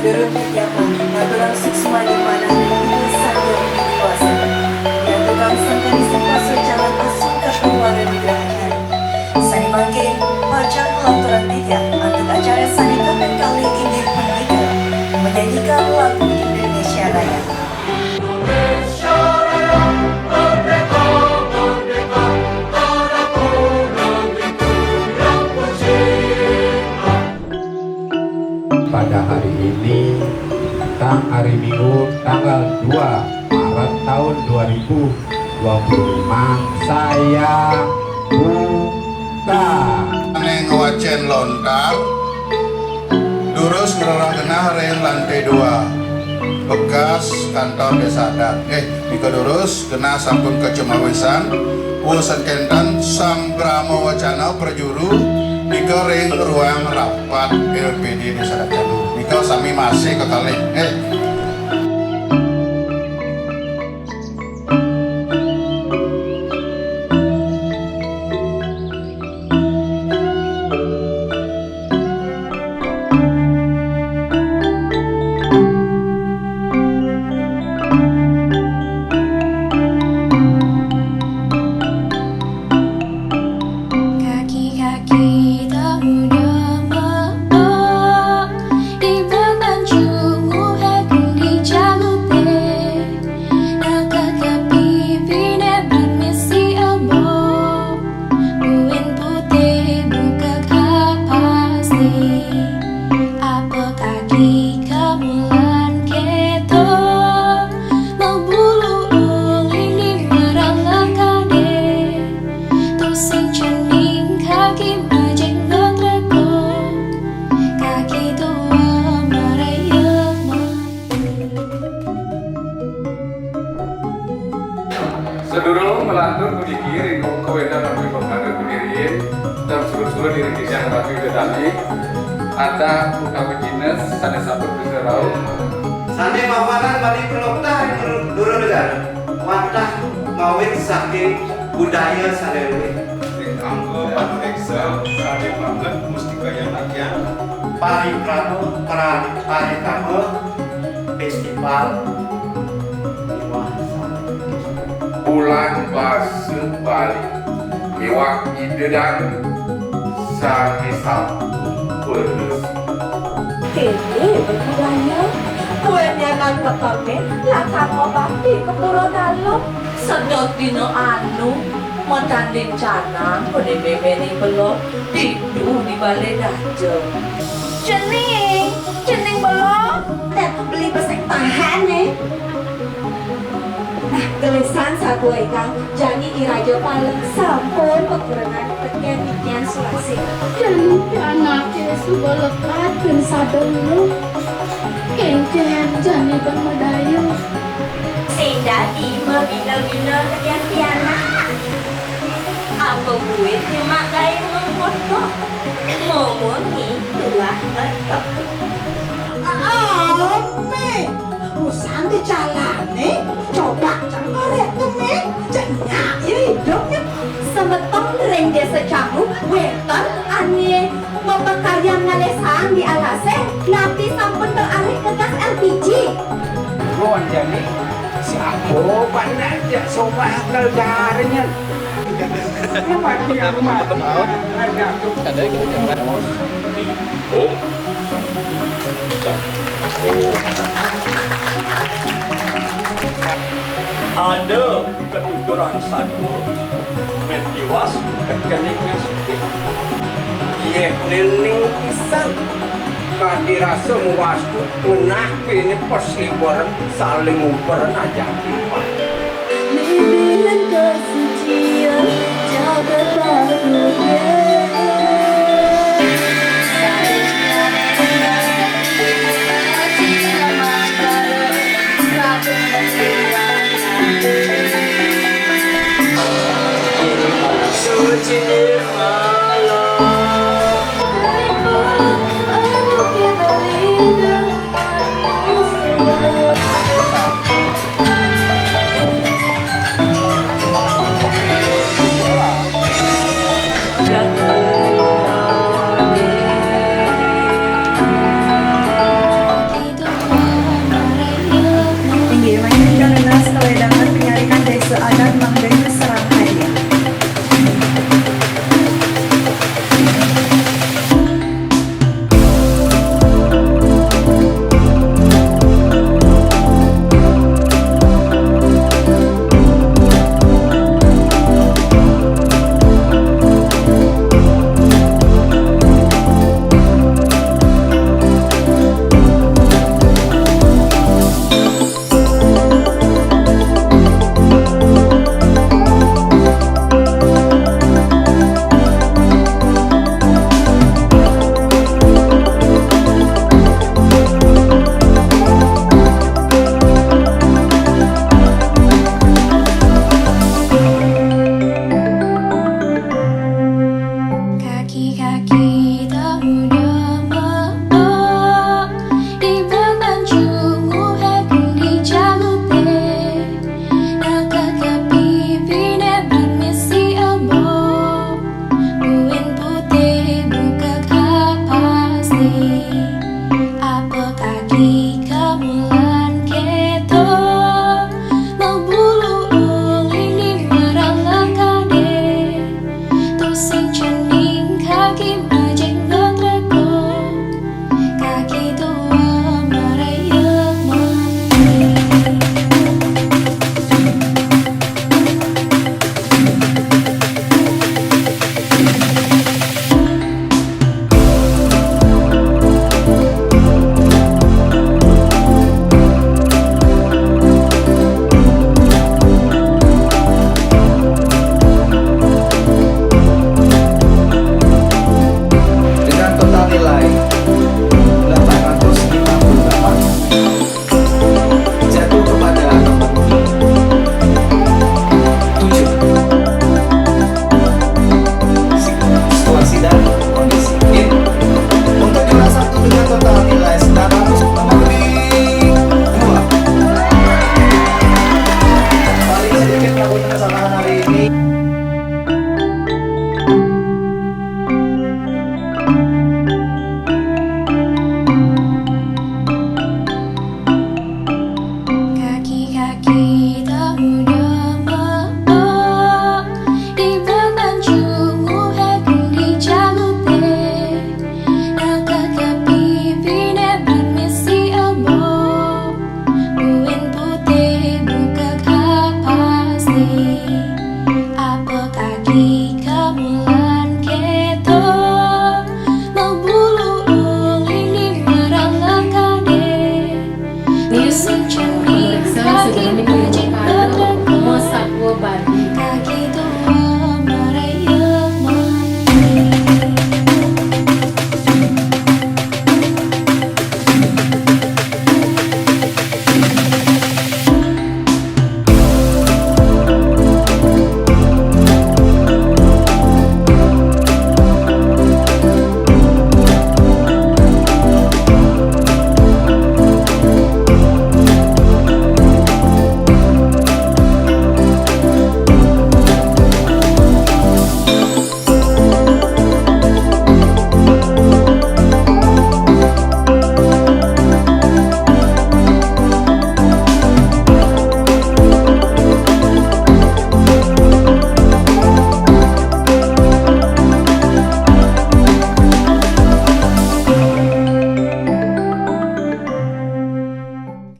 Sederhana tiapa, natural suksma di mana ini saja dewasa. Yang tukang sangka di sepasang jalan asung ke keluar migrahan. Sani bangke, pajak pelaturan tiga untuk acara Sani Kapen kali ini menyanyikan lagu Indonesia Raya. Pada hari ini, hari Minggu tanggal 2 Maret tahun 2025, saya buka neng wacen lontar durus ngerorah genah rel lantai 2 bekas kantor desa adat mika durus genah sampun ke Cemawisan urusan kentan sang Brahma Wacana perjuru mika ring ruang rapat LPD desa adat Janu mika sami masih kekalih Sedurung melantur kudikir inu kewenangan nabi pembantu pendirin dan suruh-suruh diri kisah rapi bedali ada utawi jenis sana satu berserau sane mawanan bali pelokta dulu negara watah mawin saking budaya sarewe ing anggo panureksa sane banget mesti kaya nakian parikrama festival bulan base Bali iwak idedan sane satu pedes Berkudanya, kuenya kan ketame, lakang obati kepuro dalam. Sedot dino anu, montanding canang, kode bebeni belum, tidur di balai dajem. Cening belum, dan beli besek tahan nih. Nah, gelisan sabu ikang, jani irajo paling sampun pekurangan pekian sulasi. Dan anaknya suka lekat dan sadelu kengkeng jani bermedayu Sindadi membina-bina ketian-tiana. Apa buit dimakai mengkotok, ngomongin tulah betok. Ame, usan di jalane, coba cengorek teme, jenya hidupnya. Semetong ring desa camu, weton ane bebekarya ngalesang di alase, napi sampun beralih ke gas LPG. Ron jadi si aku banyak aja sobat keldarnya. Mati aku mati. ada ketuturan satu mentiwas kekeningnya suki Iya, nening pisang. Kadi rasa muasku punah ini persibaran saling ngumperen aja. bimbingan kesucian jaga bahagia Jaga Apel kaki kamu